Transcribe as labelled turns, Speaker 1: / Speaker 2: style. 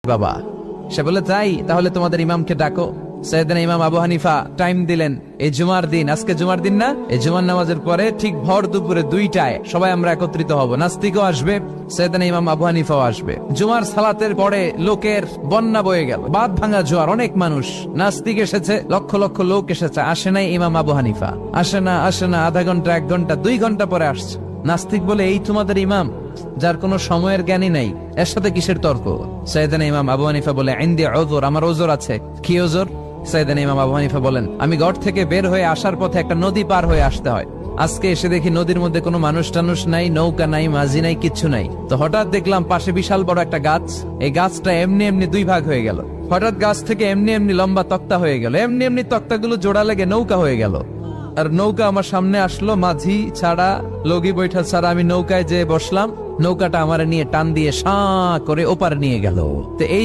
Speaker 1: বাবা। সে বলে তাই, তাহলে তোমাদের ইমামকে ডাকো। সাইয়েদনা ইমাম আবু হানিফা টাইম দিলেন, এই জুমার দিন, আজকে জুমার দিন না, এই জুমার নামাজের পরে ঠিক ভর দুপুরে 2টায় সবাই আমরা একত্রিত হব। নাস্তিকও আসবে, সাইয়েদনা ইমাম আবু হানিফাও আসবে। জুমার সালাতের পরে লোকের বন্যা বয়ে গেল, বাঁধ ভাঙা জোয়ার, অনেক মানুষ। নাস্তিক এসেছে, লক্ষ লক্ষ লোক এসেছে, আসে নাই ইমাম আবু হানিফা। আসে না আধা ঘন্টা, 1 ঘন্টা, 2 ঘন্টা পরে আসছে। নাস্তিক বলে, এই তোমাদের ইমাম যার কোনো সময়ের জ্ঞানই নাই, এর সাথে কিসের তর্ক? সাইয়েদনা ইমাম আবু হানিফা বলে, ইনদি উযর, আমার ওজর আছে। কি ওজর? সাইয়েদনা ইমাম আবু হানিফা বলেন, আমি ঘর থেকে বের হয়ে আসার পথে একটা নদী পার হয়ে আসতে হয়। আজকে এসে দেখি নদীর মধ্যে কোনো মানুষ টানুষ নাই, নৌকা নাই, মাঝি নাই, কিচ্ছু নাই। তো হঠাৎ দেখলাম পাশে বিশাল বড় একটা গাছ, এই গাছটা এমনি এমনি 2 ভাগ হয়ে গেল। হঠাৎ গাছ থেকে এমনি এমনি লম্বা তক্তা হয়ে গেল, এমনি এমনি তক্তাগুলো জোড়া লেগে নৌকা হয়ে গেল। আর নৌকা আমার সামনে আসলো, মাঝি ছাড়া, লগি বৈঠা ছাড়া। আমি নৌকায় যেয়ে বসলাম, নৌকাটা আমার নিয়ে টান দিয়ে সাঁ করে ওপারে নিয়ে গেল। তো এই